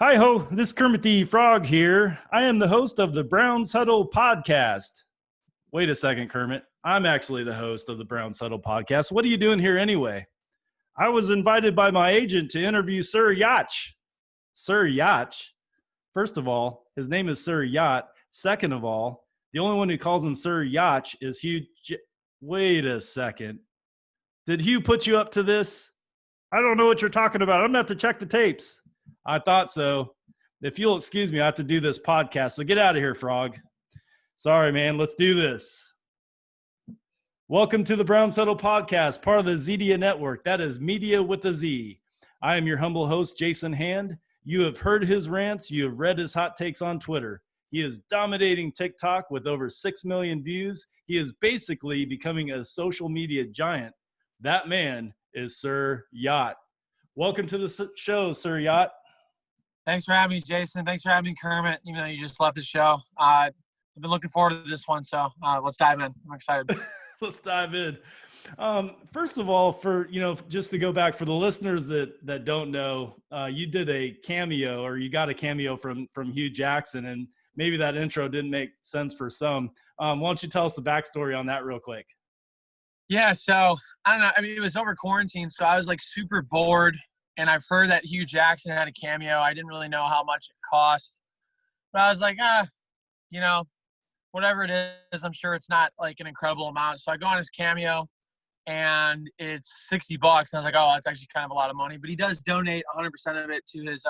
Hi ho, this is Kermit the Frog here. I am the host of the Browns Huddle podcast. Wait a second, Kermit. I'm actually the host of the Browns Huddle podcast. What are you doing here anyway? I was invited by my agent to interview Sir Yacht. Sir Yacht? First of all, his name is Sir Yacht. Second of all, the only one who calls him Sir Yacht is Hugh. Wait a second. Did Hugh put you up to this? I don't know what you're talking about. I'm going to have to check the tapes. I thought so. If you'll excuse me, I have to do this podcast. So get out of here, Frog. Sorry, man. Let's do this. Welcome to the Browns Huddle podcast, part of the Zedia Network. That is media with a Z. I am your humble host, Jason Hand. You have heard his rants. You have read his hot takes on Twitter. He is dominating TikTok with over 6 million views. He is basically becoming a social media giant. That man is Sir Yacht. Welcome to the show, Sir Yacht. Thanks for having me, Jason. Thanks for having me, Kermit. Even though you just left the show. I've been looking forward to this one, so let's dive in. I'm excited. Let's dive in. First of all, just to go back for the listeners that don't know, you did a cameo, or you got a cameo from Hugh Jackson, and maybe that intro didn't make sense for some. Why don't you tell us the backstory on that real quick? Yeah, so I don't know. I mean, it was over quarantine, so I was like super bored. And I've heard that Hugh Jackson had a cameo. I didn't really know how much it cost. But I was like, whatever it is, I'm sure it's not like an incredible amount. So I go on his cameo, and it's $60. And I was like, oh, that's actually kind of a lot of money. But he does donate 100% of it to his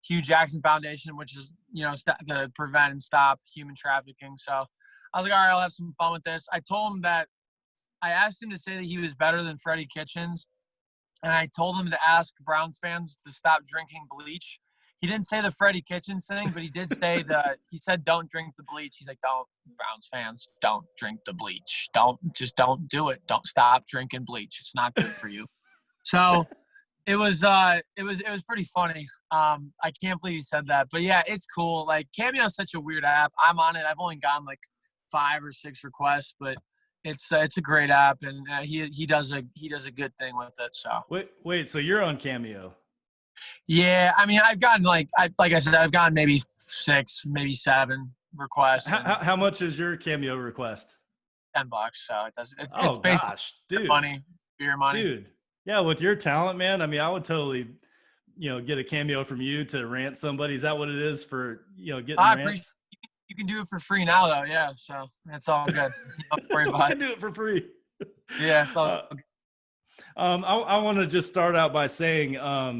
Hugh Jackson Foundation, which is, to prevent and stop human trafficking. So I was like, all right, I'll have some fun with this. I told him that I asked him to say that he was better than Freddie Kitchens. And I told him to ask Browns fans to stop drinking bleach. He didn't say the Freddie Kitchens thing, but he did say he said, don't drink the bleach. He's like, don't, Browns fans, don't drink the bleach. Don't do it. Don't stop drinking bleach. It's not good for you. So it was pretty funny. I can't believe he said that, but yeah, it's cool. Like, Cameo is such a weird app. I'm on it. I've only gotten like 5 or 6 requests, but it's a great app, and he does a good thing with it. So wait, so you're on Cameo? Yeah, I mean, I've gotten like I said, I've gotten maybe 6, maybe 7 requests. How much is your Cameo request? $10. So it's oh basically gosh, dude, beer money, dude. Yeah, with your talent, man. I mean, I would totally, get a cameo from you to rant somebody. Is that what it is for? Getting rants? You can do it for free now, though. Yeah, so it's all good. Don't worry about it. You can do it for free. Yeah, it's all good. I want to just start out by saying, I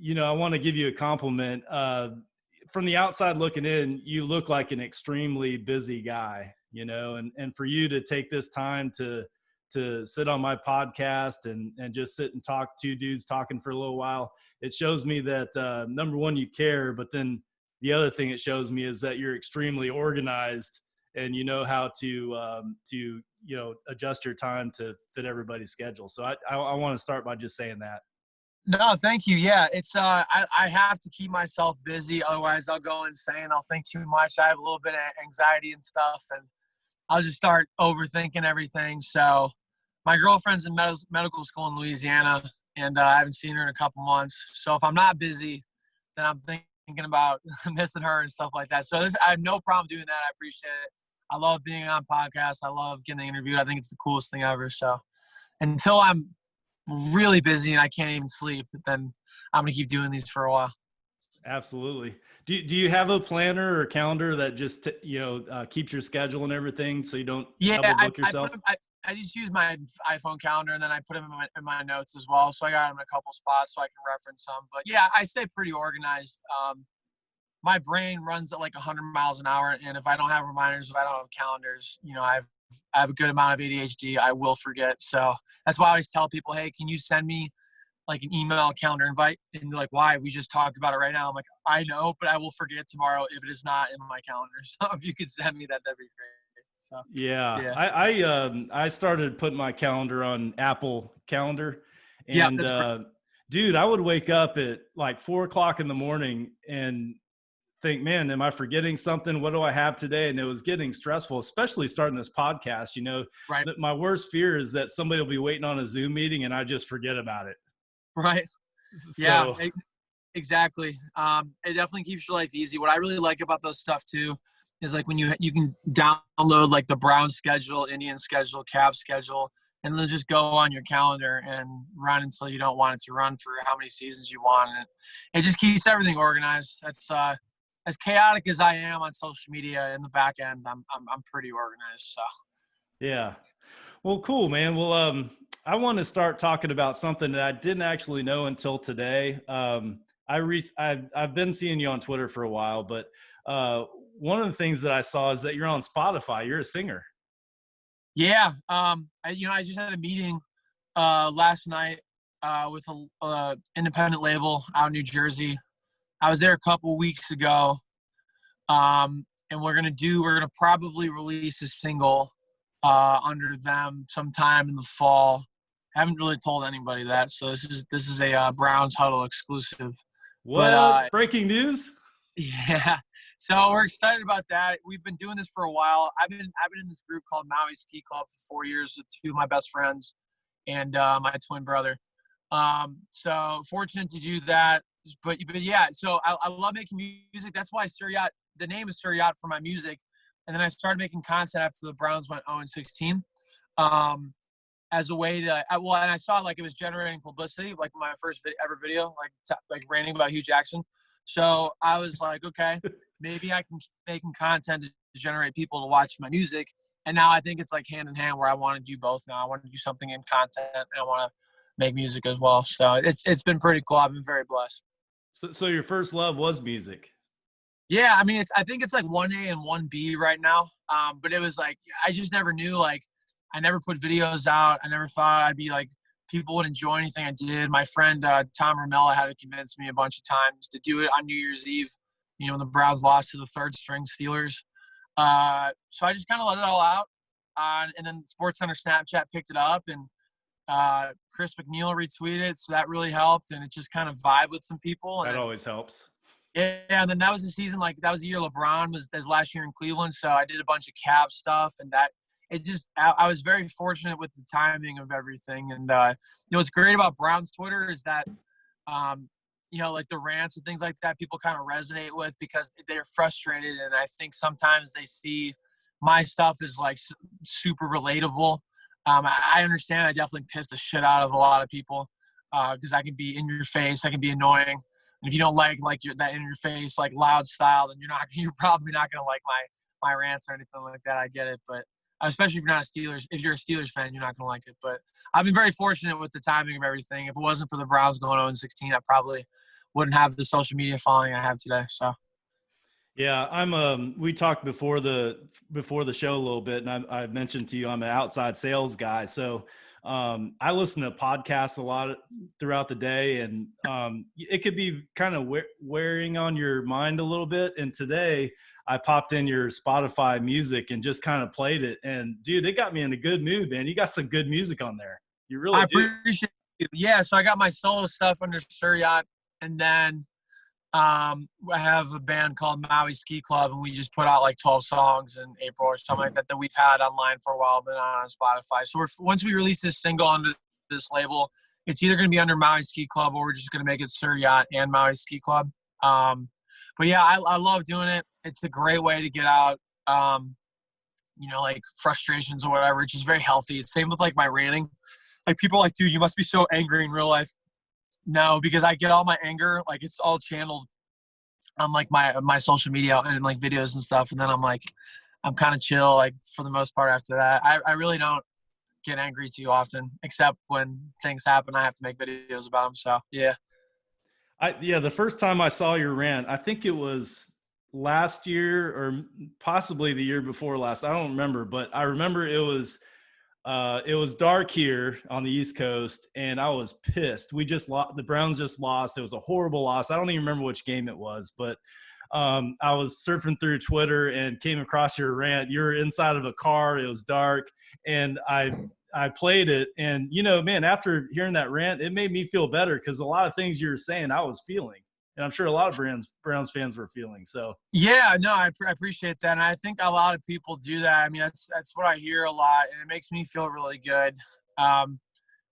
want to give you a compliment. From the outside looking in, you look like an extremely busy guy, and for you to take this time to sit on my podcast and just sit and talk, 2 dudes talking for a little while, it shows me that, number one, you care, but then the other thing it shows me is that you're extremely organized and you know how to adjust your time to fit everybody's schedule. So I want to start by just saying that. No, thank you. Yeah, it's I have to keep myself busy, otherwise I'll go insane. I'll think too much. I have a little bit of anxiety and stuff, and I'll just start overthinking everything. So my girlfriend's in medical school in Louisiana, and I haven't seen her in a couple months. So if I'm not busy, then I'm thinking about missing her and stuff like that. So I have no problem doing that. I appreciate it. I love being on podcasts. I love getting interviewed. I think it's the coolest thing ever. So until I'm really busy and I can't even sleep, then I'm going to keep doing these for a while. Absolutely. Do you have a planner or calendar that just, keeps your schedule and everything so you don't double book yourself? I just use my iPhone calendar, and then I put them in my notes as well. So I got them in a couple spots so I can reference them. But yeah, I stay pretty organized. My brain runs at like 100 miles an hour. And if I don't have reminders, if I don't have calendars, I have a good amount of ADHD. I will forget. So that's why I always tell people, hey, can you send me like an email calendar invite? And they're like, why? We just talked about it right now. I'm like, I know, but I will forget tomorrow if it is not in my calendar. So if you could send me that, that'd be great. So, yeah. I started putting my calendar on Apple Calendar, and dude, I would wake up at like 4:00 in the morning and think, man, am I forgetting something? What do I have today? And it was getting stressful, especially starting this podcast. Right. That my worst fear is that somebody will be waiting on a Zoom meeting and I just forget about it. Right. So, yeah. exactly. It definitely keeps your life easy. What I really like about those stuff too is like when you can download like the Brown schedule, Indian schedule, Cavs schedule, and then just go on your calendar and run until you don't want it to run for how many seasons you want. And it just keeps everything organized. That's as chaotic as I am on social media in the back end. I'm pretty organized. So Yeah. Well, cool, man. Well, I want to start talking about something that I didn't actually know until today. I've been seeing you on Twitter for a while, but one of the things that I saw is that you're on Spotify. You're a singer. yeah, I just had a meeting last night with a independent label out in New Jersey. I was there a couple weeks ago, and we're gonna probably release a single under them sometime in the fall. Haven't really told anybody that, so this is a Browns Huddle exclusive. What? But Breaking news? yeah, so we're excited about that. We've been doing this for a while. I've been in this group called Maui Ski Club for 4 years with two of my best friends and my twin brother. So fortunate to do that. But yeah, so I love making music. That's why Sir Yacht, the name is Sir Yacht for my music. And then I started making content after the Browns went 0-16. As a way to, and I saw like it was generating publicity, like my first ever video, like ranting about Hugh Jackson. So I was like, okay, maybe I can keep making content to generate people to watch my music. And now I think it's like hand in hand where I want to do both now. I want to do something in content and I want to make music as well. So it's been pretty cool. I've been very blessed. So your first love was music. Yeah, I mean, I think it's like 1A and 1B right now. But it was like I just never knew. Like, I never put videos out. I never thought I'd be like people would enjoy anything I did. My friend Tom Ramella had to convince me a bunch of times to do it on New Year's Eve. You know, when the Browns lost to the third string Steelers. So I just kind of let it all out. And then SportsCenter Snapchat picked it up, and Chris McNeil retweeted, so that really helped, and it just kind of vibe with some people. And that always helps. Yeah, and then that was the season, like that was the year LeBron was his last year in Cleveland, so I did a bunch of Cavs stuff, and that it just I was very fortunate with the timing of everything. And what's great about Brown's Twitter is that like the rants and things like that, people kind of resonate with because they're frustrated, and I think sometimes they see my stuff as like super relatable. I understand. I definitely pissed the shit out of a lot of people because I can be in your face. I can be annoying. And if you don't like that in your face, like loud style, then you're probably not going to like my rants or anything like that. I get it. But especially if you're a Steelers fan, you're not going to like it. But I've been very fortunate with the timing of everything. If it wasn't for the Browns going 0-16, I probably wouldn't have the social media following I have today. So. Yeah, I'm. We talked before the show a little bit, and I mentioned to you I'm an outside sales guy, so I listen to podcasts a lot throughout the day, and it could be kind of wearing on your mind a little bit. And today I popped in your Spotify music and just kind of played it, and dude, it got me in a good mood, man. You got some good music on there. You really do. I appreciate it. Yeah, so I got my solo stuff under Sir Yacht, and then I have a band called Maui Ski Club, and we just put out like 12 songs in April or something like that we've had online for a while, been on Spotify. So once we release this single under this label, it's either going to be under Maui Ski Club or we're just going to make it Sir Yacht and Maui Ski Club. But yeah, I love doing it. It's a great way to get out, like frustrations or whatever. It's just very healthy. It's same with like my ranting. Like people are like, dude, you must be so angry in real life. No, because I get all my anger, like it's all channeled on like my social media and like videos and stuff. And then I'm kind of chill, like for the most part after that. I really don't get angry too often, except when things happen, I have to make videos about them. So, yeah. The first time I saw your rant, I think it was last year or possibly the year before last. I don't remember, but I remember it was dark here on the East Coast, and I was pissed. We just lost. The Browns just lost. It was a horrible loss. I don't even remember which game it was, but I was surfing through Twitter and came across your rant. You were inside of a car. It was dark, and I played it. And, man, after hearing that rant, it made me feel better because a lot of things you were saying I was feeling. And I'm sure a lot of Browns fans were feeling. So yeah, no, I appreciate that, and I think a lot of people do that. I mean, that's what I hear a lot, and it makes me feel really good.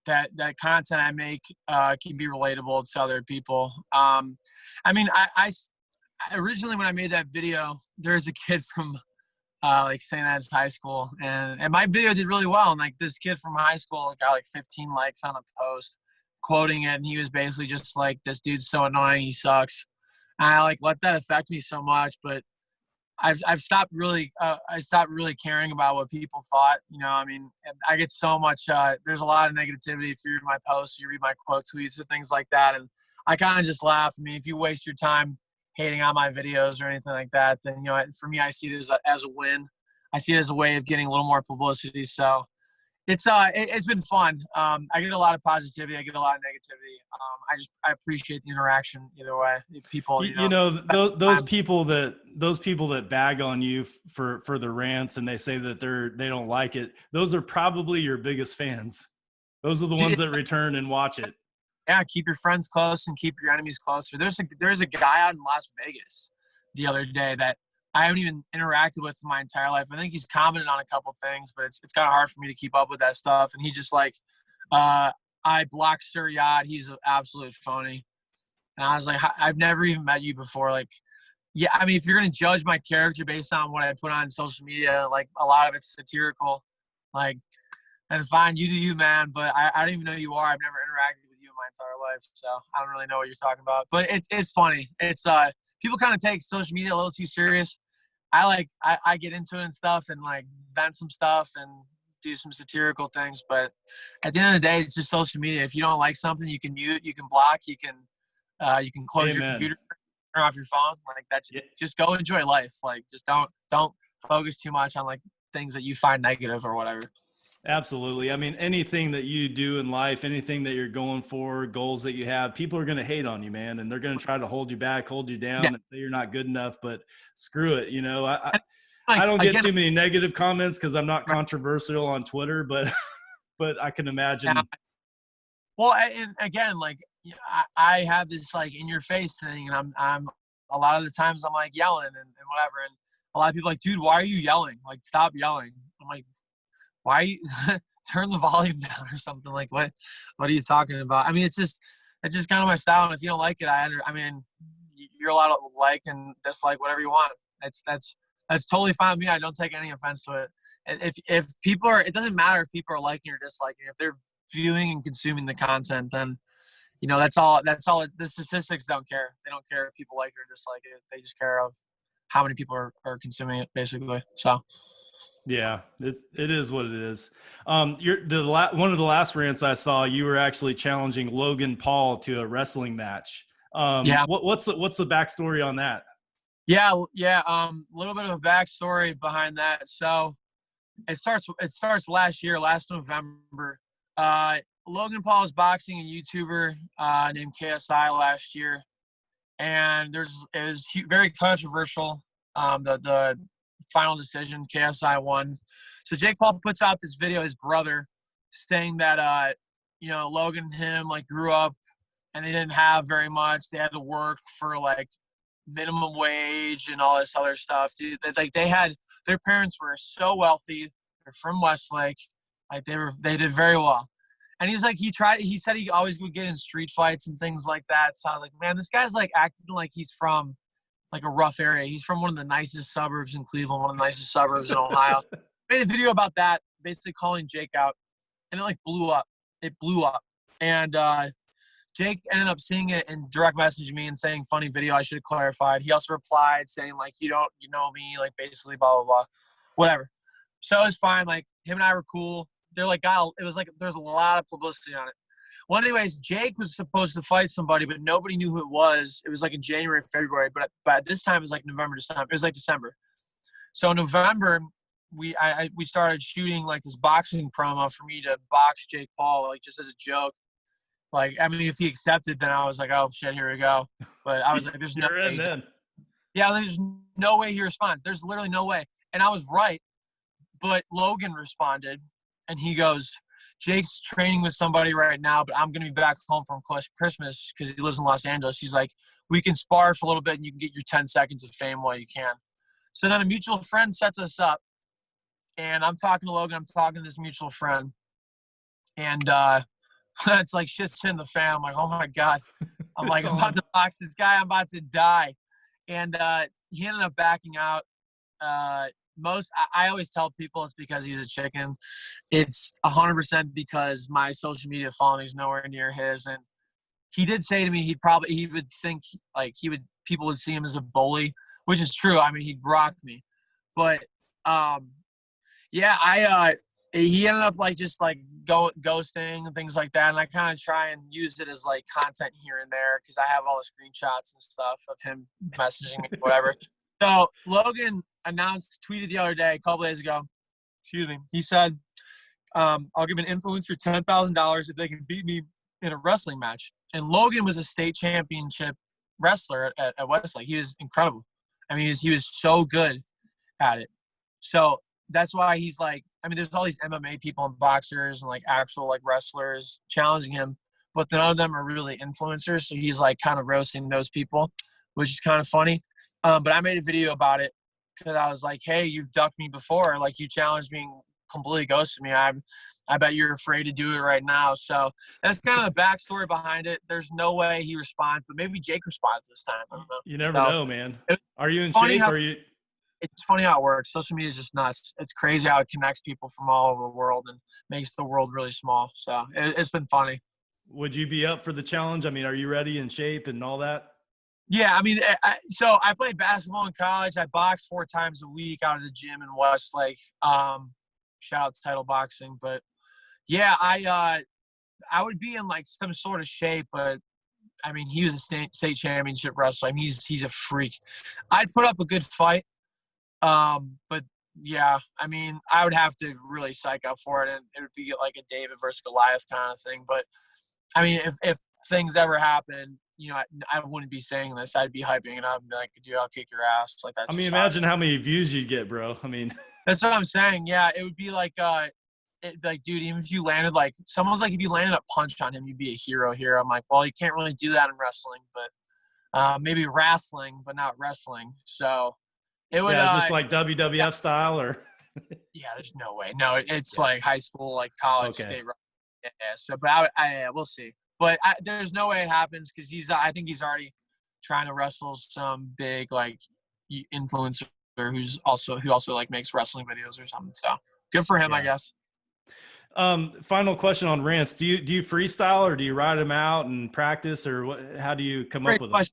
that content I make can be relatable to other people. I mean, I originally when I made that video, there's a kid from like St. Ed's High School, and my video did really well. And like this kid from high school got like 15 likes on a post quoting it, and he was basically just like, "This dude's so annoying, he sucks." And I like let that affect me so much, but I've stopped really I stopped really caring about what people thought. You know, I mean, I get so much. There's a lot of negativity if you read my posts, you read my quote tweets or things like that, and I kind of just laugh. I mean, if you waste your time hating on my videos or anything like that, then for me, I see it as a win. I see it as a way of getting a little more publicity. So it's been fun. I get a lot of positivity. I get a lot of negativity. I appreciate the interaction either way. People, those people that bag on you for the rants and they say that they don't like it. Those are probably your biggest fans. Those are the ones that return and watch it. Yeah, keep your friends close and keep your enemies closer. There's a guy out in Las Vegas the other day that I haven't even interacted with my entire life. I think he's commented on a couple things, but it's kind of hard for me to keep up with that stuff. And he just like, I blocked Sir Yacht. He's an absolute phony. And I was like, I've never even met you before. Like, yeah, I mean, if you're going to judge my character based on what I put on social media, like a lot of it's satirical, like, and fine, you do you, man. But I don't even know who you are. I've never interacted with you in my entire life. So I don't really know what you're talking about. But it's funny. It's people kind of take social media a little too serious. I get into it and stuff and like vent some stuff and do some satirical things. But at the end of the day, it's just social media. If you don't like something, you can mute, you can block, you can close your computer, turn off your phone. Like that's just go enjoy life. Like just don't focus too much on like things that you find negative or whatever. Absolutely. I mean, anything that you do in life, anything that you're going for, goals that you have, people are going to hate on you, man. And they're going to try to hold you back, hold you down and say you're not good enough, but screw it. You know, I don't get too many negative comments because I'm not controversial on Twitter, but I can imagine. Yeah. Well, and again, like I have this like in your face thing, and I'm a lot of the times I'm like yelling and whatever. And a lot of people are like, dude, why are you yelling? Like, stop yelling. I'm like, why are you turn the volume down or something? Like what are you talking about? I mean, it's just kind of my style. And if you don't like it, I mean, you're allowed to like and dislike whatever you want. That's totally fine with me. I don't take any offense to it. If people are, it doesn't matter if people are liking or disliking. If they're viewing and consuming the content, then, that's all. The statistics don't care. They don't care if people like it or dislike it. They just care of how many people are consuming it, basically. So. Yeah, it is what it is. One of the last rants I saw, you were actually challenging Logan Paul to a wrestling match. What's the backstory on that? Yeah. A little bit of a backstory behind that. So it starts last November. Logan Paul is boxing a YouTuber named KSI last year, and it was very controversial. The final decision, KSI won. So Jake Paul puts out this video, his brother, saying that Logan and him like grew up and they didn't have very much. They had to work for like minimum wage and all this other stuff. Dude, like their parents were so wealthy. They're from Westlake. Like they did very well. And he was like, he said he always would get in street fights and things like that. So I was like, man, this guy's like acting like he's from like a rough area. He's from one of the nicest suburbs in Cleveland, one of the nicest suburbs in Ohio. Made a video about that, basically calling Jake out, and it like blew up. It blew up. And Jake ended up seeing it and direct messaged me and saying, funny video, I should have clarified. He also replied saying like, you know me, like basically blah, blah, blah, whatever. So it was fine. Like him and I were cool. They're like, it was like, there's a lot of publicity on it. Well, anyways, Jake was supposed to fight somebody, but nobody knew who it was. It was like in January, February, but at this time it was like November, December. It was like December. So in November, we started shooting like this boxing promo for me to box Jake Paul, like just as a joke. Like, I mean, if he accepted, then I was like, oh shit, here we go. But I was like, there's no way. Yeah, there's no way he responds. There's literally no way. And I was right. But Logan responded, and he goes, Jake's training with somebody right now, but I'm going to be back home from Christmas because he lives in Los Angeles. He's like, we can spar for a little bit and you can get your 10 seconds of fame while you can. So then a mutual friend sets us up, and I'm talking to Logan. I'm talking to this mutual friend. And It's like shit's in the fan. I'm like, oh my God. I'm like, It's I'm about on. to box this guy. I'm about to die. And he ended up backing out. I always tell people it's because he's a chicken. It's 100% because my social media following is nowhere near his. And he did say to me he would think like people would see him as a bully, which is true. I mean, he'd rock me. But yeah, he ended up like just like ghosting and things like that, and I kind of try and use it as like content here and there because I have all the screenshots and stuff of him messaging me, whatever. So Logan tweeted the other day, a couple days ago. Excuse me. He said, "I'll give an influencer $10,000 if they can beat me in a wrestling match." And Logan was a state championship wrestler at Westlake. He was incredible. I mean, he was so good at it. So that's why he's like, I mean, there's all these MMA people and boxers and like actual like wrestlers challenging him, but none of them are really influencers. So he's like kind of roasting those people, which is kind of funny. But I made a video about it because I was like, hey, you've ducked me before. Like you challenged me and completely ghosted me. I bet you're afraid to do it right now. So that's kind of the backstory behind it. There's no way he responds, but maybe Jake responds this time. I don't know. You never know, man. Are you in Funny shape? how Are you? It's funny how it works. Social media is just nuts. It's crazy how it connects people from all over the world and makes the world really small. So it's been funny. Would you be up for the challenge? I mean, are you ready in shape and all that? Yeah, I mean, so I played basketball in college. I boxed 4 times a week out of the gym in Westlake. Shout out to Title Boxing. But yeah, I would be in like some sort of shape, but I mean, he was a state championship wrestler. I mean, he's a freak. I'd put up a good fight. But yeah, I mean, I would have to really psych up for it, and it would be like a David versus Goliath kind of thing. But I mean, if things ever happen, you know, I wouldn't be saying this. I'd be hyping it up and be like, dude, I'll kick your ass. Like that's I mean, just imagine how many views you'd get, bro. I mean, that's what I'm saying. Yeah, it would be like, like, dude, even if you landed like someone's like, if you landed a punch on him, you'd be a hero here. I'm like, well, you can't really do that in wrestling, but maybe wrestling, but not wrestling. So. It would, yeah, is this like WWF style or? Yeah, there's no way. No, it's like high school, like college, Okay. state. Yeah, so, but we'll see. But there's no way it happens because I think he's already trying to wrestle some big like influencer who also like makes wrestling videos or something. So good for him, Yeah. I guess. Final question on rants. Do you freestyle or do you write them out and practice or what? How do you come up with them?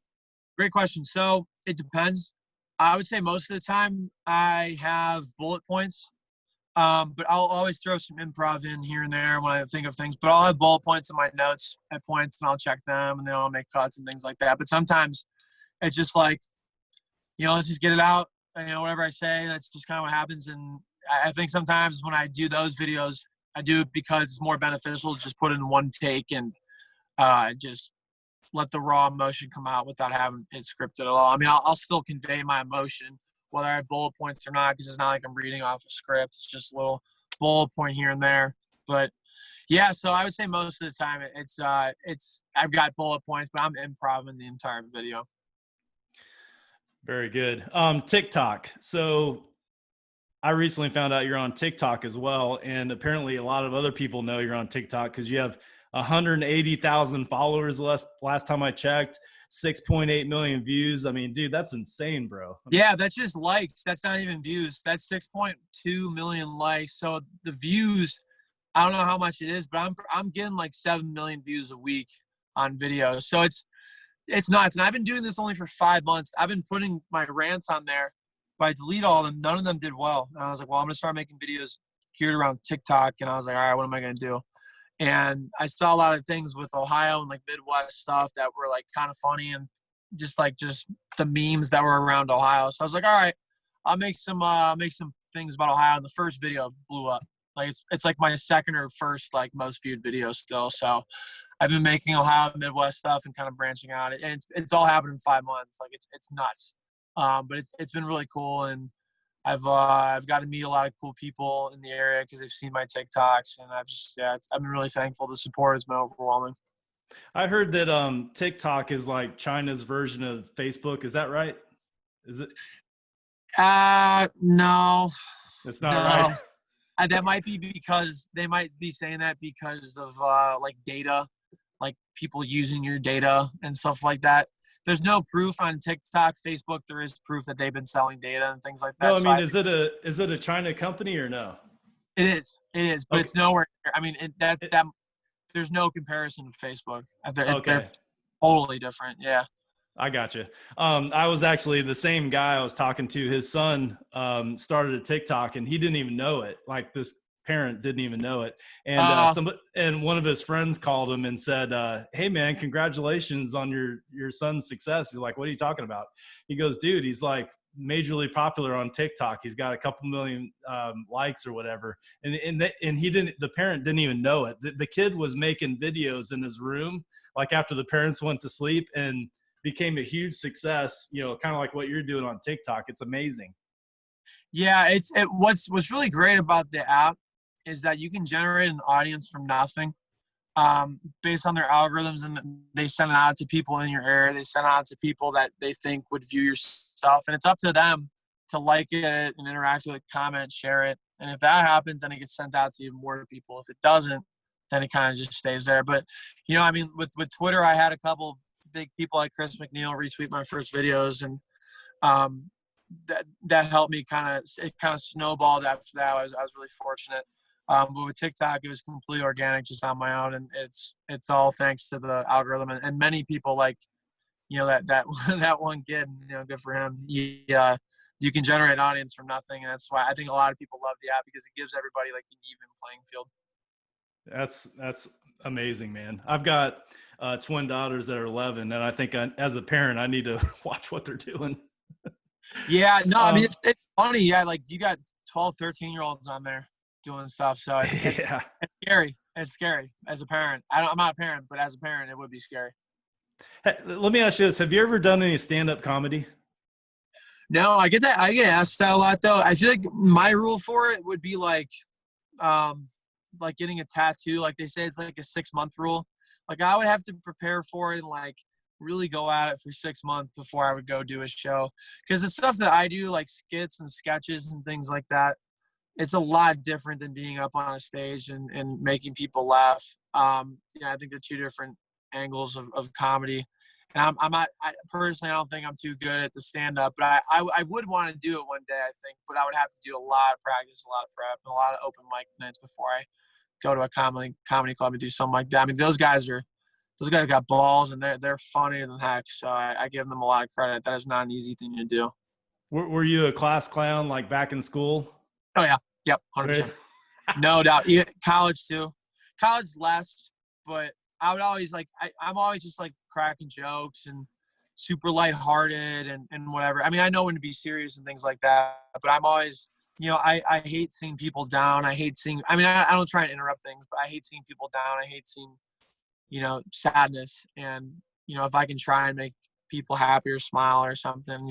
Great question. So it depends. I would say most of the time I have bullet points, but I'll always throw some improv in here and there when I think of things. But I'll have bullet points in my notes at points, and I'll check them, and then I'll make cuts and things like that. But sometimes it's just like, you know, let's just get it out. You know, whatever I say, that's just kind of what happens. And I think sometimes when I do those videos, I do it because it's more beneficial to just put it in one take and just let the raw emotion come out without having it scripted at all. I mean, I'll still convey my emotion, whether I have bullet points or not, because it's not like I'm reading off a script. It's just a little bullet point here and there. But yeah, so I would say most of the time it's I've got bullet points, but I'm improvising the entire video. Very good. TikTok. So I recently found out you're on TikTok as well, and apparently a lot of other people know you're on TikTok because you have 180,000 followers last time I checked, 6.8 million views. I mean, dude, that's insane, bro. Yeah, that's just likes. That's not even views. That's 6.2 million likes. So the views, I don't know how much it is, but I'm getting like 7 million views a week on videos. So it's nuts. And I've been doing this only for 5 months. I've been putting my rants on there, but I delete all of them. None of them did well. And I was like, well, I'm going to start making videos geared around TikTok. And I was like, all right, what am I going to do? And I saw a lot of things with Ohio and like Midwest stuff that were like kind of funny and just the memes that were around Ohio. So I was like, all right, I'll make some things about Ohio. And the first video blew up. Like it's like my second or first like most viewed video still. So I've been making Ohio and Midwest stuff and kind of branching out. And it's all happened in 5 months. Like it's nuts. But it's been really cool. And I've got to meet a lot of cool people in the area because they've seen my TikToks, and I've been really thankful. The support has been overwhelming. I heard that TikTok is like China's version of Facebook. Is that right? Is it? No. It's not right. That might be because they might be saying that because of like data, like people using your data and stuff like that. There's no proof on TikTok, Facebook. There is proof that they've been selling data and things like No, that. I So mean, is it a China company or no? it is, but Okay. it's nowhere. I mean, that there's no comparison to Facebook. They're Okay. totally different. Yeah. I got you. I was actually the same guy I was talking to. His son started a TikTok, and he didn't even know it. Like this parent didn't even know it. And Uh, and one of his friends called him and said, "Hey, man, congratulations on your son's success." He's like, "What are you talking about?" He goes, "Dude, he's like majorly popular on TikTok. He's got a couple million likes or whatever." And he didn't. The parent didn't even know it. The kid was making videos in his room, like after the parents went to sleep, and became a huge success, kind of like what you're doing on TikTok. It's amazing. yeah. What's really great about the app is that you can generate an audience from nothing, based on their algorithms, and they send it out to people in your area. They send it out to people that they think would view your stuff, and it's up to them to like it and interact with it, comment, share it. And if that happens, then it gets sent out to even more people. If it doesn't, then it kind of just stays there. But I mean, with Twitter, I had a couple big people like Chris McNeil retweet my first videos, and um, that helped me it kind of snowballed after that. I was really fortunate. But with TikTok, it was completely organic, just on my own, and it's all thanks to the algorithm and many people like that that one kid. Good for him. You can generate an audience from nothing, and that's why I think a lot of people love the app, because it gives everybody like an even playing field. That's amazing, man. I've got twin daughters that are 11, and I think as a parent, I need to watch what they're doing. Yeah, no, I mean it's funny. Yeah, like you got 12, 13-year-olds on there doing stuff, so it's Yeah. scary. It's scary as a parent. I'm not a parent, but as a parent, it would be scary. Hey, let me ask you this: have you ever done any stand-up comedy? No, I get that. I get asked that a lot, though. I feel like my rule for it would be like getting a tattoo. Like they say, it's like a 6-month rule. Like I would have to prepare for it and like really go at it for 6 months before I would go do a show. Because the stuff that I do, like skits and sketches and things like that, it's a lot different than being up on a stage and making people laugh. I think they're two different angles of comedy. And I'm not, personally, I don't think I'm too good at the stand up, but I would want to do it one day, I think, but I would have to do a lot of practice, a lot of prep, and a lot of open mic nights before I go to a comedy club and do something like that. I mean, those guys got balls, and they're funnier than heck. So I give them a lot of credit. That is not an easy thing to do. Were you a class clown like back in school? Oh yeah. Yep. 100%. No doubt. College too. College less, but I would always I'm always just like cracking jokes and super lighthearted and whatever. I mean, I know when to be serious and things like that, but I'm always, I hate seeing people down. I hate seeing, I mean, I don't try and interrupt things, but I hate seeing people down. I hate seeing, sadness. And, if I can try and make people happy or smile or something,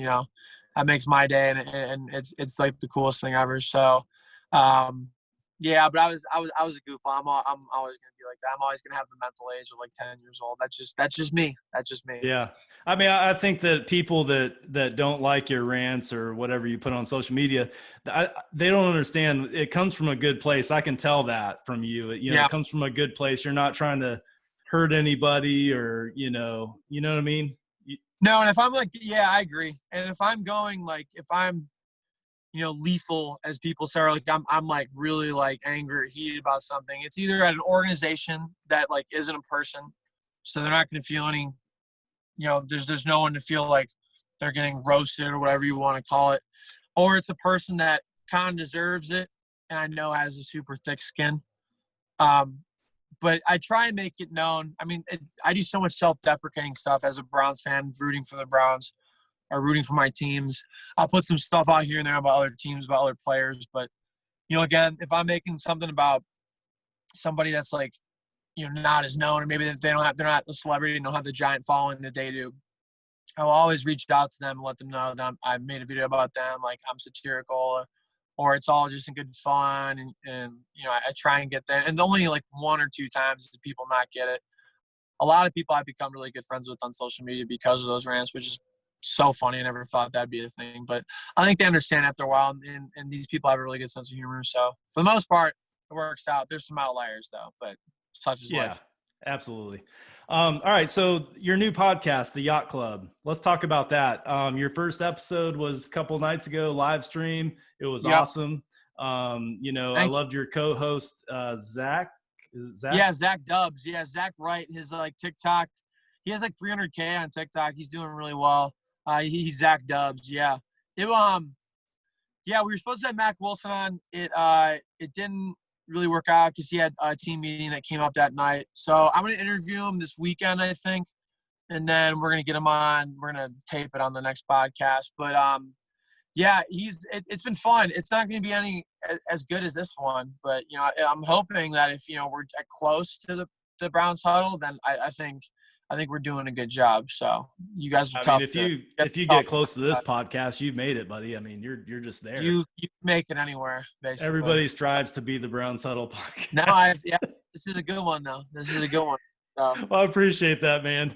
that makes my day. And it's like the coolest thing ever. So, yeah, but I was a goofball. I'm always gonna be like that. I'm always gonna have the mental age of like 10 years old. That's just me. That's just me. Yeah. I mean, I think that people that don't like your rants or whatever you put on social media, they don't understand. It comes from a good place. I can tell that from you. Yeah. It comes from a good place. You're not trying to hurt anybody or, you know what I mean? No, and if I'm like, yeah, I agree. And if I'm going if I'm lethal, as people say, or like I'm like really like angry or heated about something, it's either at an organization that like isn't a person, so they're not going to feel any, there's no one to feel like they're getting roasted or whatever you want to call it, or it's a person that kind of deserves it and I know has a super thick skin. But I try and make it known. I mean, I do so much self-deprecating stuff as a Browns fan, rooting for the Browns or rooting for my teams. I'll put some stuff out here and there about other teams, about other players. But, again, if I'm making something about somebody that's like, not as known, or maybe they're not the celebrity and don't have the giant following that they do, I will always reach out to them and let them know that I made a video about them, like I'm satirical, or it's all just in good fun. And I try and get there. And only like 1 or 2 times do people not get it. A lot of people I've become really good friends with on social media because of those rants, which is so funny. I never thought that'd be a thing, but I think they understand after a while, and these people have a really good sense of humor. So for the most part, it works out. There's some outliers though, but such is life. Absolutely. All right. So your new podcast, the Yacht Club, let's talk about that. Your first episode was a couple nights ago, live stream. It was awesome. I loved your co-host, Zach. Is it Zach? Yeah, Zach Dubs. Yeah, Zach Wright. His like TikTok, he has like 300K on TikTok. He's doing really well. He's Zach Dubs. Yeah. We were supposed to have Mac Wilson on. It didn't really work out because he had a team meeting that came up that night. So I'm going to interview him this weekend, I think. And then we're going to get him on. We're going to tape it on the next podcast. But, it's been fun. It's not going to be any as good as this one. But, I'm hoping that if, we're close to the Browns Huddle, then I think we're doing a good job. So you guys are tough. If you get close to this podcast, you've made it, buddy. I mean, you're just there. You make it anywhere, basically. Everybody strives to be the Browns Huddle podcast. No, this is a good one, though. This is a good one. So. Well, I appreciate that, man.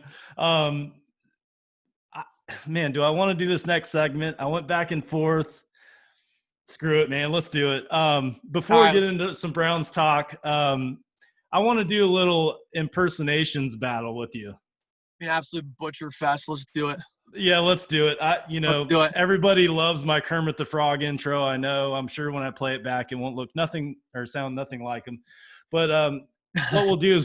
Man, do I want to do this next segment? I went back and forth. Screw it, man. Let's do it. Before we get into some Browns talk, I want to do a little impersonations battle with you. An absolute butcher fest. Let's do it. Yeah, let's do it. Let's do it. Everybody loves my Kermit the Frog intro. I know. I'm sure when I play it back, it won't look nothing or sound nothing like him. But what we'll do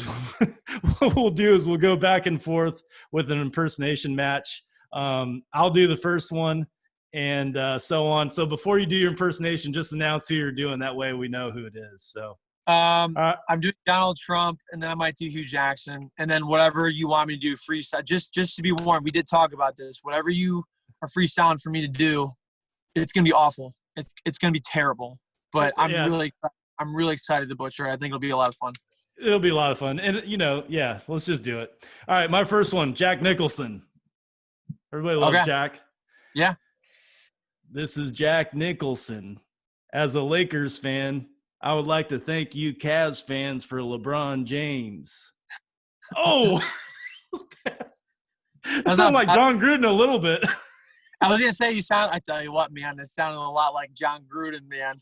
is we'll go back and forth with an impersonation match. I'll do the first one and so on. So before you do your impersonation, just announce who you're doing. That way we know who it is. So. I'm doing Donald Trump, and then I might do Hugh Jackson, and then whatever you want me to do freestyle. Just to be warned, we did talk about this. Whatever you are freestyling for me to do, it's gonna be awful. It's gonna be terrible. But I'm really excited to butcher. I think it'll be a lot of fun. It'll be a lot of fun, and let's just do it. All right, my first one, Jack Nicholson. Everybody loves Jack. Yeah. This is Jack Nicholson. As a Lakers fan, I would like to thank you Cavs fans for LeBron James. Oh, that sounded like John Gruden a little bit. I was going to say I tell you what, man, this sounded a lot like John Gruden, man.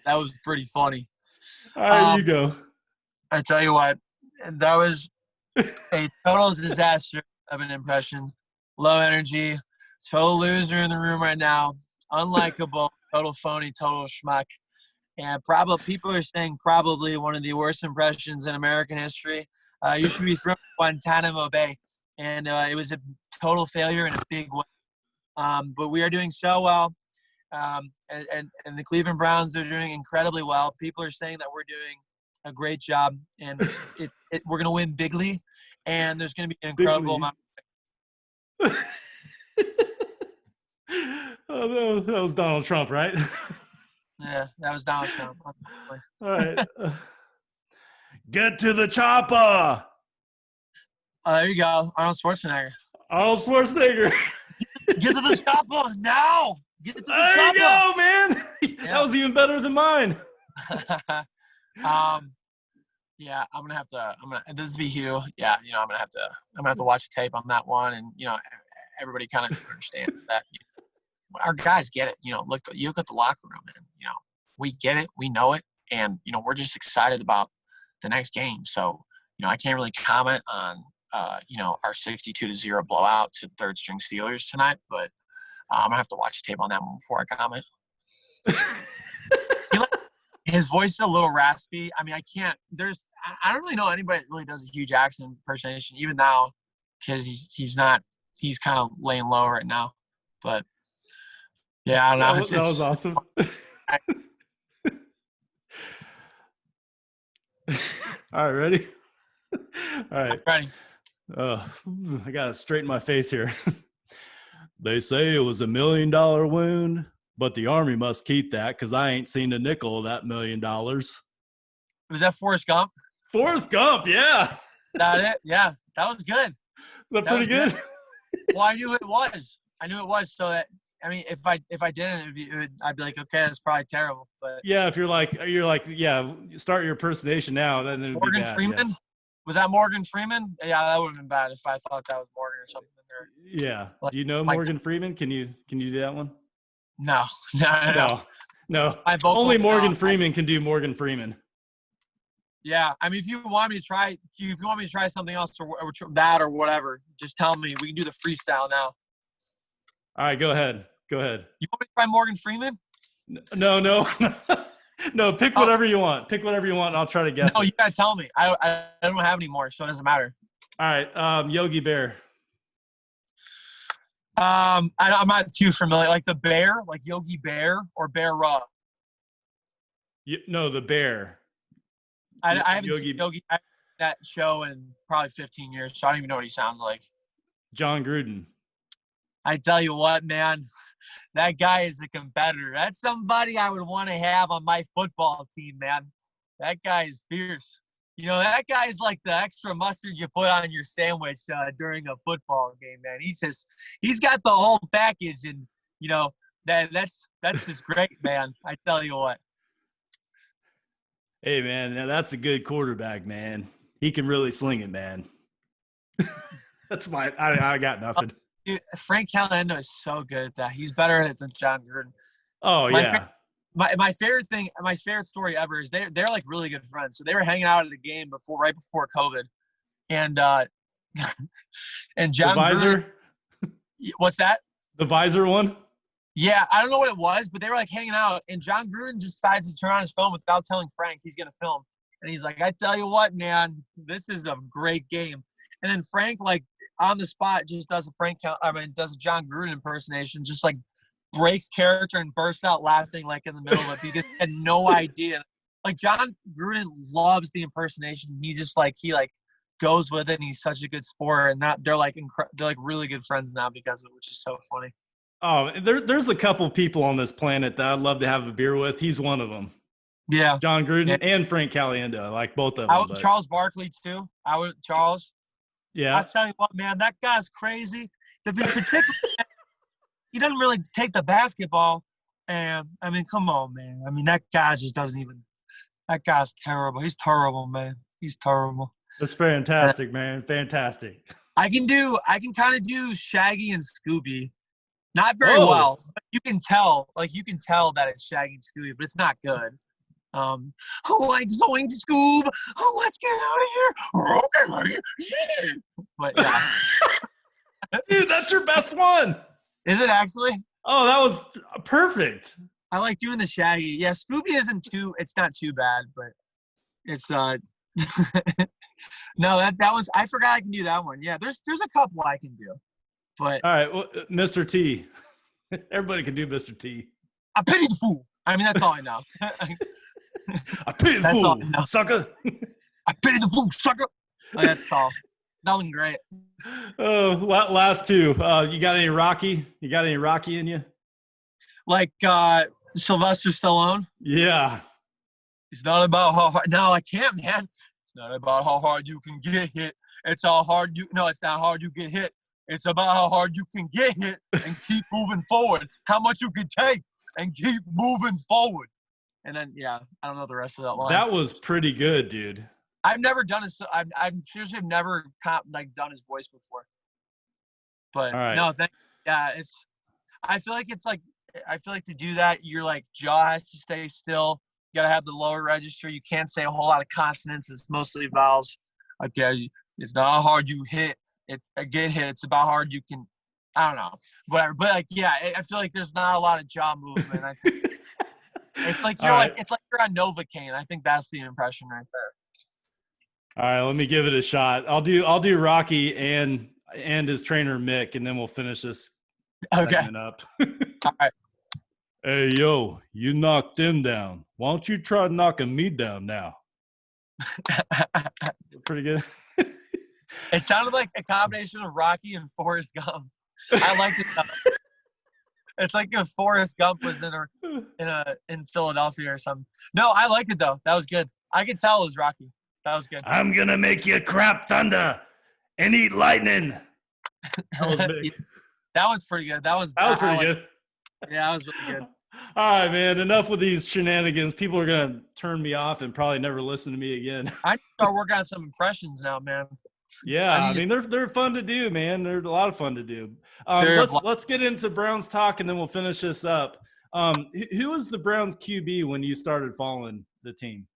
That was pretty funny. All right, you go. I tell you what, that was a total disaster of an impression. Low energy, total loser in the room right now. Unlikable, total phony, total schmuck. And people are saying probably one of the worst impressions in American history. You should be thrown to Guantanamo Bay. And it was a total failure in a big way. But we are doing so well. And the Cleveland Browns are doing incredibly well. People are saying that we're doing a great job. And we're going to win bigly. And there's going to be an incredible amount of Oh, that was Donald Trump, right? Yeah, that was Donald Trump. All right. Get to the chopper. There you go. Arnold Schwarzenegger. Get to the chopper now. Get to the chopper. There you go, man. Yeah. That was even better than mine. Yeah, this will be Hugh. Yeah, I'm gonna have to watch a tape on that one, and everybody kind of understand that. Our guys get it. You look at the locker room, and we get it, we know it, and we're just excited about the next game. So I can't really comment on our 62-0 blowout to the third string Steelers tonight, but I'm gonna have to watch a tape on that one before I comment. His voice is a little raspy. I mean, I don't really know anybody that really does a Hugh Jackson impersonation, even now, because he's kind of laying low right now. But yeah, I don't know. That was awesome. All right, ready? All right. I'm ready. I gotta straighten my face here. They say it was $1 million wound, but the Army must keep that because I ain't seen a nickel of that $1 million. Was that Forrest Gump? Forrest Gump, yeah. That it? Yeah, that was good. That pretty good? Well, I knew it was. So that, I mean, if I didn't, I'd be like, okay, that's probably terrible. But yeah, if you're like, yeah, start your impersonation now, then it would be bad. Freeman? Yeah. Was that Morgan Freeman? Yeah, that would have been bad if I thought that was Morgan or something. Or, Yeah. like, Do you know Morgan Freeman? Can you do that one? No, no. No. My vocal, Only Morgan Freeman can do Morgan Freeman. Yeah, I mean, if you want me to try something else or that or whatever, just tell me. We can do the freestyle now. All right, go ahead. You want me to try Morgan Freeman? No. No, pick whatever you want. Pick whatever you want, and I'll try to guess it. You gotta tell me. I don't have any more, so it doesn't matter. All right, Yogi Bear. I'm not too familiar. Like the bear, like Yogi Bear or Bear Raw. No, the bear. I haven't seen Yogi that show in probably 15 years, so I don't even know what he sounds like. John Gruden. I tell you what, man, that guy is a competitor. That's somebody I would want to have on my football team, man. That guy is fierce. You know, that guy is like the extra mustard you put on your sandwich during a football game, man. He's got the whole package, and you know that's just great, man. I tell you what. Hey, man, now that's a good quarterback, man. He can really sling it, man. That's I got nothing. Dude, Frank Caliendo is so good at that. He's better at it than John Gruden. Oh, yeah. My favorite story ever is they're like really good friends. So they were hanging out at a game right before COVID, and and John the visor. Gruden, what's that? The visor one. Yeah, I don't know what it was, but they were like hanging out, and John Gruden just decides to turn on his phone without telling Frank he's gonna film, and he's like, "I tell you what, man, this is a great game." And then Frank, like on the spot, just does a John Gruden impersonation, just like breaks character and bursts out laughing like in the middle of it because he had no idea. Like John Gruden loves the impersonation. He just he goes with it, and he's such a good sport. And that they're like really good friends now because of it, which is so funny. Oh, there's a couple people on this planet that I'd love to have a beer with. He's one of them. Yeah, John Gruden and Frank Caliendo, I like both of them. Charles Barkley too. Charles. Yeah. I'll tell you what, man, that guy's crazy. To be particular, he doesn't really take the basketball. And, I mean, come on, man. I mean, that guy just doesn't even – that guy's terrible. He's terrible, man. He's terrible. That's fantastic, man. Fantastic. I can kind of do Shaggy and Scooby. Not very well. But you can tell that it's Shaggy and Scooby, but it's not good. Like going to Scoob. Oh, let's get out of here. Okay. But yeah. Dude, that's your best one. Is it actually? Oh, that was perfect. I like doing the Shaggy. Yeah, Scooby it's not too bad, but it's no, that was I forgot I can do that one. Yeah, there's a couple I can do. But all right, well, Mr. T. Everybody can do Mr. T. I pity the fool. I mean, that's all I know. I pity the fool, sucker. I pity the fool, sucker. Oh, that's tall. That one great. Oh, last two. You got any Rocky? You got any Rocky in you? Like Sylvester Stallone? Yeah. It's not about how hard. No, I can't, man. It's not about how hard you can get hit. It's how hard you. No, it's not hard you get hit. It's about how hard you can get hit and keep moving forward. How much you can take and keep moving forward. And then, yeah, I don't know the rest of that line. That was pretty good, dude. I've never done his. I'm seriously never done his voice before. But no, it's. I feel like to do that, your jaw has to stay still. You gotta have the lower register. You can't say a whole lot of consonants. It's mostly vowels. Okay, it's not how hard you get hit. It's about how hard you can. I don't know, whatever. But I feel like there's not a lot of jaw movement. I think it's like you're on Novocaine. I think that's the impression right there. All right, let me give it a shot. I'll do Rocky and his trainer Mick, and then we'll finish this segment up. All right. Hey, yo, you knocked him down. Why don't you try knocking me down now? Pretty good. It sounded like a combination of Rocky and Forrest Gump. I liked it. It's like if Forrest Gump was in Philadelphia or something. No, I liked it though. That was good. I could tell it was Rocky. That was good. I'm gonna make you crap thunder and eat lightning. That was big. That was pretty good. That was pretty good. Yeah, that was really good. All right, man. Enough with these shenanigans. People are gonna turn me off and probably never listen to me again. I need to start working on some impressions now, man. Yeah, I mean they're fun to do, man. They're a lot of fun to do. Let's get into Browns talk, and then we'll finish this up. Who was the Browns QB when you started following the team?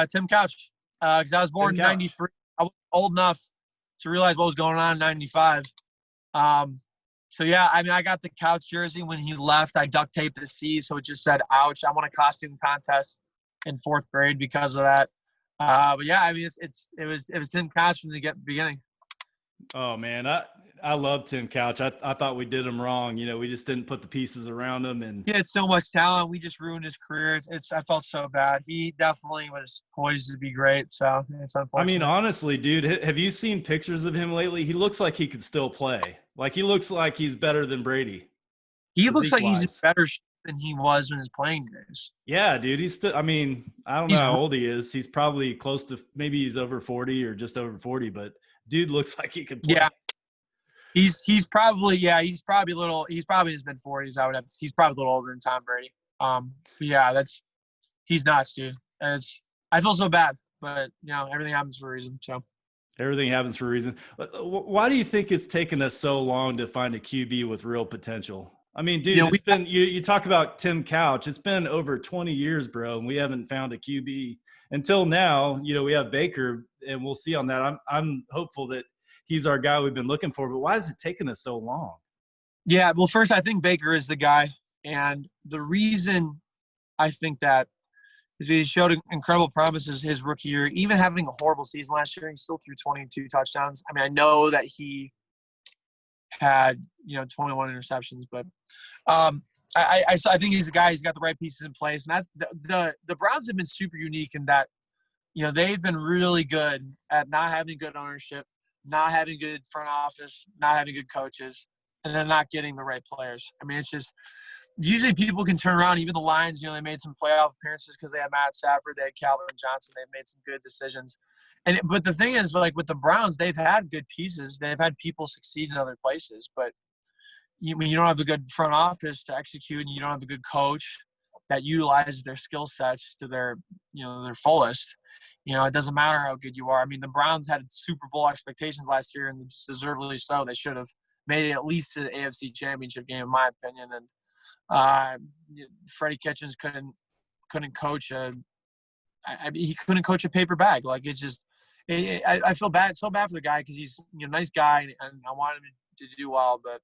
Tim Couch, because I was born in '93. I was old enough to realize what was going on in '95. So yeah, I mean, I got the Couch jersey when he left. I duct taped the C, so it just said "Ouch." I won a costume contest in 4th grade because of that. But yeah, I mean, it was Tim Couch from the beginning. Oh man, I love Tim Couch. I thought we did him wrong. You know, we just didn't put the pieces around him, and he had so much talent. We just ruined his career. I felt so bad. He definitely was poised to be great. So it's unfortunate. I mean, honestly, dude, have you seen pictures of him lately? He looks like he could still play. Like he looks like he's better than Brady. He looks like he's in better shape than he was in his playing days. Yeah, dude. He's still, I mean, I don't know how old he is. He's probably close to, maybe he's over 40 or just over 40, but dude looks like he could play. Yeah. He's probably he's probably in his mid-40s. I would have. He's probably a little older than Tom Brady. But yeah, he's nuts, dude. I feel so bad, but you know, everything happens for a reason. So everything happens for a reason. Why do you think it's taken us so long to find a QB with real potential? I mean, dude, it's been you talk about Tim Couch. It's been over 20 years, bro, and we haven't found a QB until now. You know, we have Baker, and we'll see on that. I'm hopeful that he's our guy we've been looking for, but why has it taken us so long? Yeah, well, first, I think Baker is the guy. And the reason I think that is because he showed incredible promises his rookie year. Even having a horrible season last year, he still threw 22 touchdowns. I mean, I know that he had, 21 interceptions, but I think he's the guy. He's got the right pieces in place. And that's the Browns have been super unique in that, they've been really good at not having good ownership, not having good front office, not having good coaches, and then not getting the right players. I mean, it's just usually people can turn around. Even the Lions, they made some playoff appearances because they had Matt Stafford, they had Calvin Johnson, they've made some good decisions. But the thing is, like with the Browns, they've had good pieces. They've had people succeed in other places, but when you don't have a good front office to execute, and you don't have a good coach that utilizes their skill sets to their fullest, it doesn't matter how good you are. I mean, the Browns had Super Bowl expectations last year, and deservedly so. They should have made it at least to the AFC Championship game, in my opinion. And Freddie Kitchens couldn't coach he couldn't coach a paper bag. Like it's just, I feel so bad for the guy because he's a nice guy, and I want him to do well, but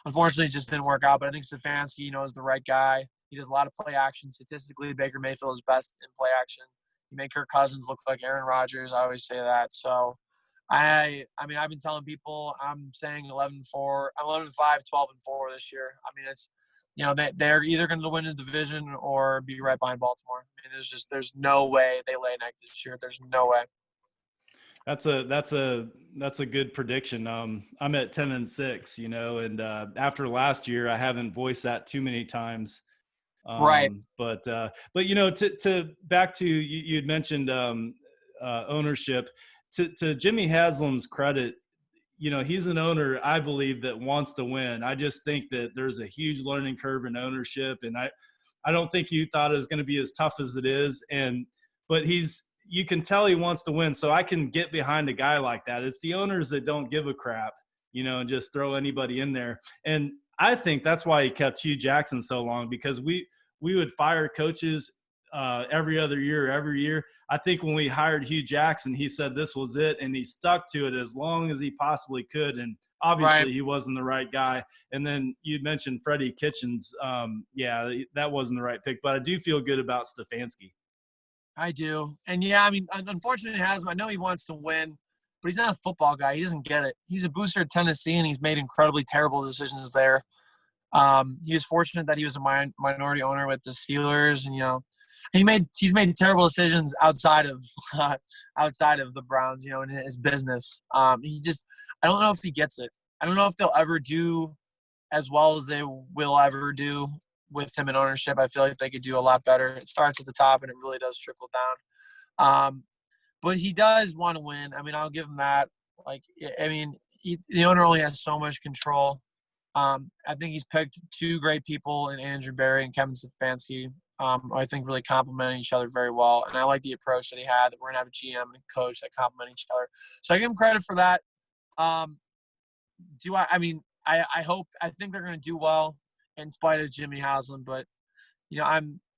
unfortunately, it just didn't work out. But I think Stefanski, is the right guy. He does a lot of play action. Statistically, Baker Mayfield is best in play action. He made Kirk Cousins look like Aaron Rodgers. I always say that. So, I mean, I've been telling people I'm saying 11-4. I'm 11-5, 12-4 this year. I mean, it's they're either going to win the division or be right behind Baltimore. I mean, there's no way they lay an egg this year. There's no way. That's a good prediction. I'm at 10-6, and after last year, I haven't voiced that too many times. Right. But to back to you had mentioned ownership. To Jimmy Haslam's credit, he's an owner, I believe, that wants to win. I just think that there's a huge learning curve in ownership, and I don't think you thought it was going to be as tough as it is. But you can tell he wants to win, so I can get behind a guy like that. It's the owners that don't give a crap, and just throw anybody in there. And I think that's why he kept Hugh Jackson so long, because we would fire coaches every year. I think when we hired Hugh Jackson, he said this was it, and he stuck to it as long as he possibly could. And obviously he wasn't the right guy. And then you mentioned Freddie Kitchens. That wasn't the right pick, but I do feel good about Stefanski. I do. And I mean, unfortunately, I know he wants to win, but he's not a football guy. He doesn't get it. He's a booster at Tennessee, and he's made incredibly terrible decisions there. He was fortunate that he was a minority owner with the Steelers, and he's made terrible decisions outside of the Browns, in his business. I don't know if he gets it. I don't know if they'll ever do as well as they will ever do with him in ownership. I feel like they could do a lot better. It starts at the top, and it really does trickle down. But he does want to win. I mean, I'll give him that. Like, I mean, the owner only has so much control. I think he's picked two great people in Andrew Berry and Kevin Stefanski. I think really complementing each other very well. And I like the approach that he had, that we're going to have a GM and a coach that complement each other. So I give him credit for that. I think they're going to do well in spite of Jimmy Haslam, but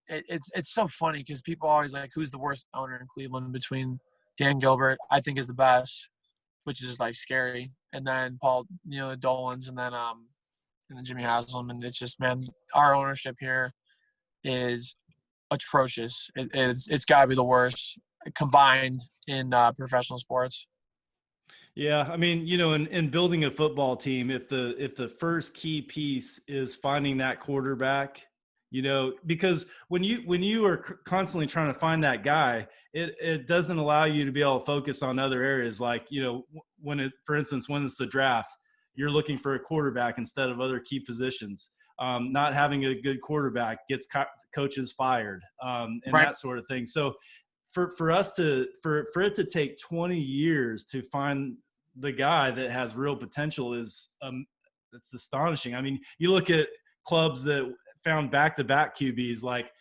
it's so funny because people always like, who's the worst owner in Cleveland between Dan Gilbert, I think is the best, which is like scary. And then Paul, the Dolans, and then Jimmy Haslam. And it's just, man, our ownership here is atrocious. It's got to be the worst combined in professional sports. Yeah, I mean, in building a football team, if the first key piece is finding that quarterback, because when you are constantly trying to find that guy, it doesn't allow you to be able to focus on other areas. Like, for instance, when it's the draft, you're looking for a quarterback instead of other key positions. Not having a good quarterback gets coaches fired, and right. That sort of thing. So for it to take 20 years to find the guy that has real potential is it's astonishing. I mean, you look at clubs that found back-to-back QBs like,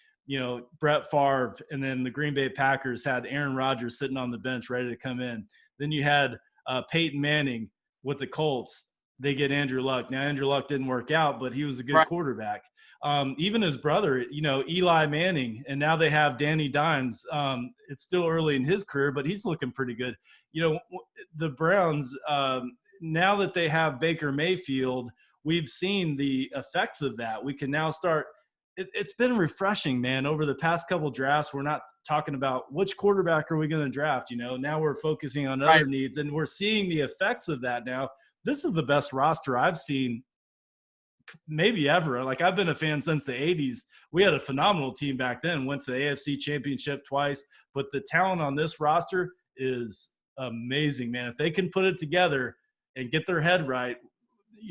Brett Favre, and then the Green Bay Packers had Aaron Rodgers sitting on the bench ready to come in. Then you had Peyton Manning with the Colts. They get Andrew Luck. Now, Andrew Luck didn't work out, but he was a good quarterback. Even his brother, Eli Manning, and now they have Danny Dimes. It's still early in his career, but he's looking pretty good. The Browns, now that they have Baker Mayfield, we've seen the effects of that. We can now start – it's been refreshing, man. Over the past couple drafts, we're not talking about which quarterback are we going to draft. Now we're focusing on other needs, and we're seeing the effects of that now. This is the best roster I've seen maybe ever. Like, I've been a fan since the 80s. We had a phenomenal team back then, went to the AFC Championship twice, but the talent on this roster is amazing, man. If they can put it together and get their head right,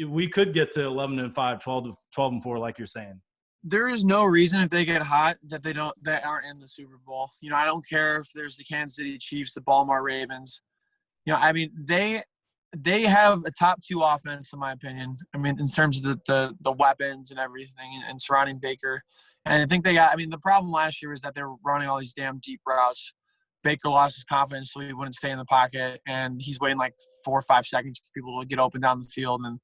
we could get to 11-5, 12-4, like you're saying. There is no reason if they get hot that aren't in the Super Bowl. I don't care if there's the Kansas City Chiefs, the Baltimore Ravens. They have a top 2 offense, in my opinion. I mean, in terms of the weapons and everything and surrounding Baker. And I think the problem last year was that they were running all these damn deep routes. Baker lost his confidence, so he wouldn't stay in the pocket. And he's waiting like 4 or 5 seconds for people to get open down the field. And,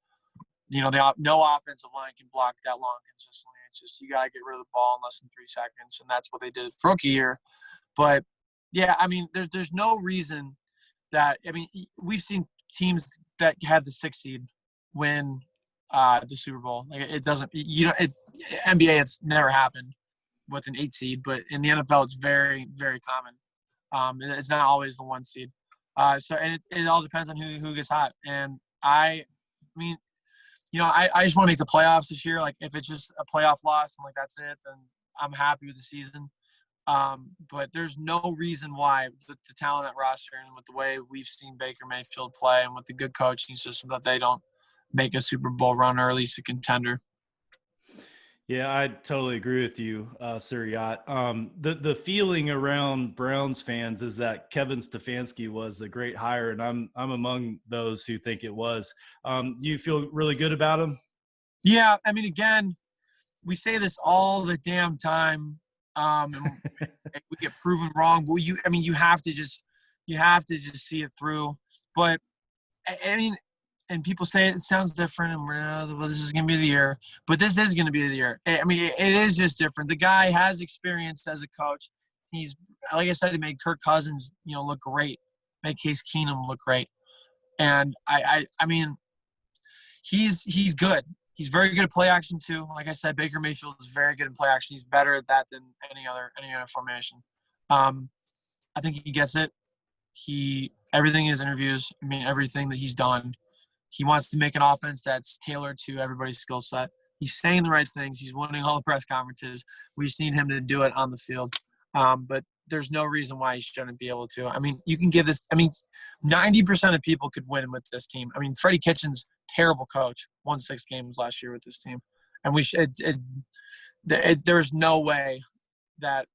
no offensive line can block that long consistently. It's just, you got to get rid of the ball in less than 3 seconds. And that's what they did for rookie year. But, yeah, I mean, there's no reason that – we've seen teams that had the 6th seed win the Super Bowl. Like, it doesn't – NBA, it's never happened with an 8 seed. But in the NFL, it's very, very common. It's not always the 1 seed. It all depends on who gets hot. And I just want to make the playoffs this year. Like, if it's just a playoff loss and, like, that's it, then I'm happy with the season. But there's no reason why the talent at roster and with the way we've seen Baker Mayfield play and with the good coaching system that they don't make a Super Bowl run or at least a contender. Yeah, I totally agree with you, Sir Yacht. The feeling around Browns fans is that Kevin Stefanski was a great hire, and I'm among those who think it was. You feel really good about him? Yeah, I mean, again, we say this all the damn time. And we get proven wrong, but you have to just see it through. But I mean, and people say it sounds different, and well, this is going to be the year. But this is going to be the year. I mean, it is just different. The guy has experience as a coach. He's, like I said, he made Kirk Cousins, look great, made Case Keenum look great, and I mean, he's good. He's very good at play action too. Like I said, Baker Mayfield is very good at play action. He's better at that than any other formation. I think he gets it. Everything in his interviews, everything that he's done, he wants to make an offense that's tailored to everybody's skill set. He's saying the right things. He's winning all the press conferences. We've seen him to do it on the field. But there's no reason why he shouldn't be able to. I mean, you can give this – 90% of people could win with this team. Freddie Kitchens, terrible coach, won 6 games last year with this team. And there's no way that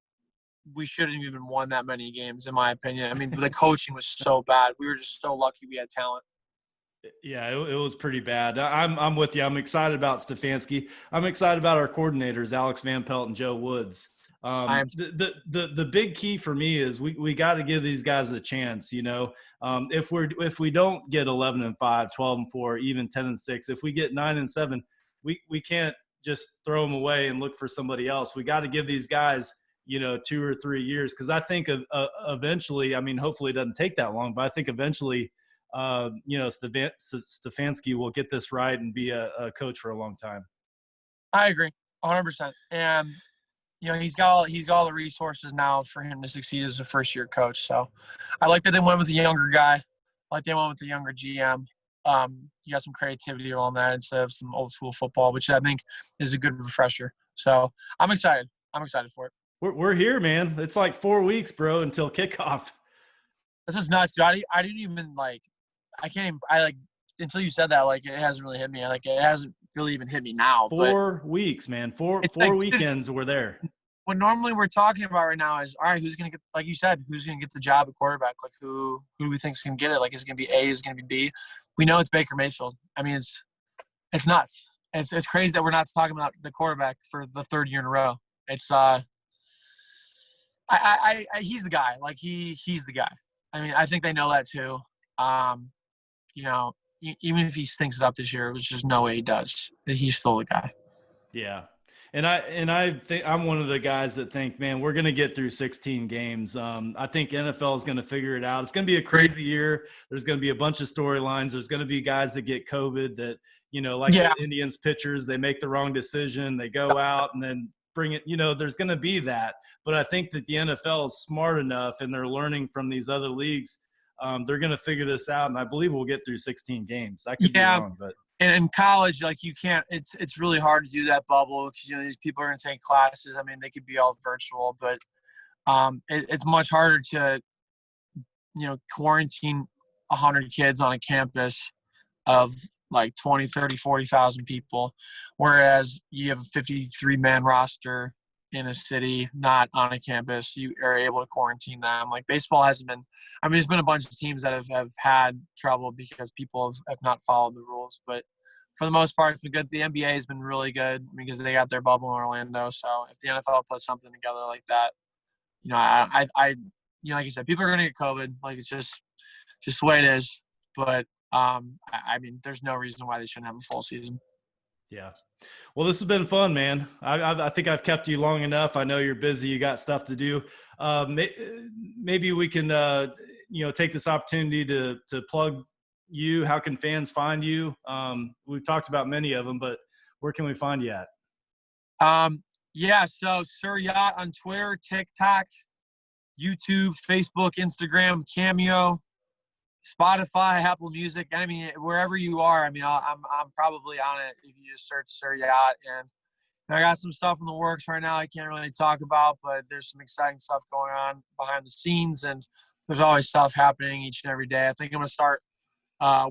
we shouldn't have even won that many games, in my opinion. The coaching was so bad. We were just so lucky we had talent. Yeah, it was pretty bad. I'm with you. I'm excited about Stefanski. I'm excited about our coordinators, Alex Van Pelt and Joe Woods. I am. The big key for me is we got to give these guys a chance. If we don't get 11-5, 12-4, even 10-6, if we get 9-7, we can't just throw them away and look for somebody else. We got to give these guys 2 or 3 years, because I think eventually, I mean, hopefully it doesn't take that long, but I think eventually, Stefanski will get this right and be a coach for a long time. I agree 100%. And he's got all the resources now for him to succeed as a first-year coach. So I like that they went with a younger guy. I like they went with a younger GM. You got some creativity around that instead of some old-school football, which I think is a good refresher. So I'm excited. I'm excited for it. We're here, man. It's like 4 weeks, bro, until kickoff. This is nuts, dude. I didn't even I can't even until you said that, it hasn't really hit me. It hasn't really even hit me now. 4 weeks, man. Four weekends we're there. What normally we're talking about right now is, all right, who's going to get, like you said, who's going to get the job at quarterback? Who do we think is going to get it? Is it going to be A? Is it going to be B? We know it's Baker Mayfield. I mean, it's nuts. It's crazy that we're not talking about the quarterback for the third year in a row. It's he's the guy. He's the guy. I mean, I think they know that too. Even if he stinks it up this year, which there's no way he does, he's still the guy. Yeah. And I think I'm one of the guys that think, man, we're going to get through 16 games. I think NFL is going to figure it out. It's going to be a crazy year. There's going to be a bunch of storylines. There's going to be guys that get COVID that, the Indians pitchers, they make the wrong decision. They go out and then bring it, there's going to be that. But I think that the NFL is smart enough, and they're learning from these other leagues. They're going to figure this out, and I believe we'll get through 16 games. I could be wrong, but. And in college, you can't – it's really hard to do that bubble because, these people are going to take classes. I mean, they could be all virtual, but it's much harder to, quarantine 100 kids on a campus of 20, 30, 40,000 people, whereas you have a 53-man roster in a city, not on a campus. You are able to quarantine them. Baseball hasn't been – I mean, there's been a bunch of teams that have had trouble because people have not followed the rules. But for the most part, it's been good. The NBA has been really good because they got their bubble in Orlando. So if the NFL puts something together like that, like you said, people are going to get COVID. It's just the way it is. But, I mean, there's no reason why they shouldn't have a full season. Yeah. Well, this has been fun, man. I think I've kept you long enough. I know you're busy. You got stuff to do. Maybe we can, take this opportunity to plug you. How can fans find you? We've talked about many of them, but where can we find you at? So Sir Yacht on Twitter, TikTok, YouTube, Facebook, Instagram, Cameo, Spotify, Apple Music. I mean, wherever you are, I mean, I'm probably on it if you just search Sir Yacht. And I got some stuff in the works right now I can't really talk about, but there's some exciting stuff going on behind the scenes, and there's always stuff happening each and every day. I think I'm going to start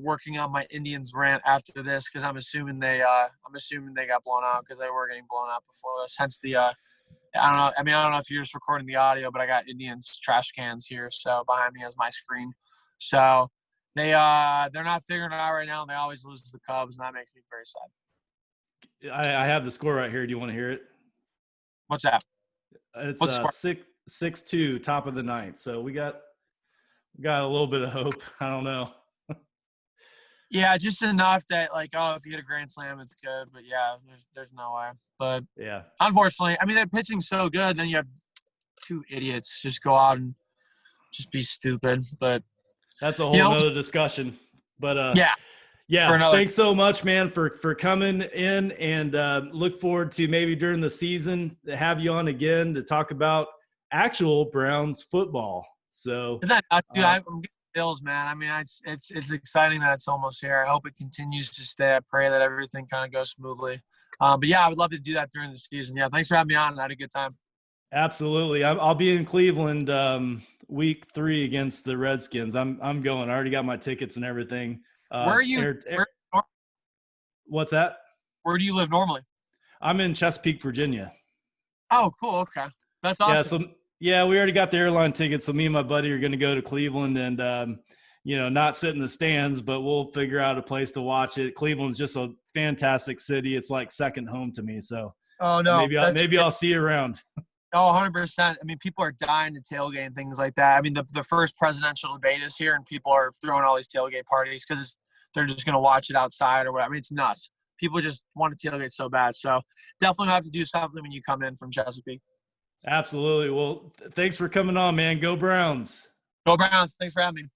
working on my Indians rant after this because I'm assuming they got blown out because they were getting blown out before this. Hence the I don't know. I mean, I don't know if you're just recording the audio, but I got Indians trash cans here, so behind me is my screen. So they're not figuring it out right now. And they always lose to the Cubs, and that makes me very sad. I have the score right here. Do you want to hear it? What's that? It's 6-2, top of the ninth. So we got a little bit of hope. I don't know. Yeah, just enough that if you get a grand slam, it's good. But yeah, there's no way. But yeah, unfortunately, I mean, they're pitching so good. Then you have two idiots just go out and just be stupid. But that's a whole nother discussion. But yeah. Thanks so much, man, for coming in, and look forward to maybe during the season to have you on again to talk about actual Browns football. So, dude, I'm getting Bills, man. I mean, it's exciting that it's almost here. I hope it continues to stay. I pray that everything kind of goes smoothly. But yeah, I would love to do that during the season. Yeah, thanks for having me on. I had a good time. Absolutely. I'll be in Cleveland week 3 against the Redskins. I'm going. I already got my tickets and everything. Where are you? What's that? Where do you live normally? I'm in Chesapeake, Virginia. Oh, cool. Okay. That's awesome. Yeah, we already got the airline tickets. So me and my buddy are going to go to Cleveland and, not sit in the stands, but we'll figure out a place to watch it. Cleveland's just a fantastic city. It's like second home to me. So maybe I'll see you around. Oh, 100%. I mean, people are dying to tailgate and things like that. I mean, the first presidential debate is here, and people are throwing all these tailgate parties because they're just going to watch it outside or whatever. I mean, it's nuts. People just want to tailgate so bad. So definitely have to do something when you come in from Chesapeake. Absolutely. Well, thanks for coming on, man. Go Browns. Go Browns. Thanks for having me.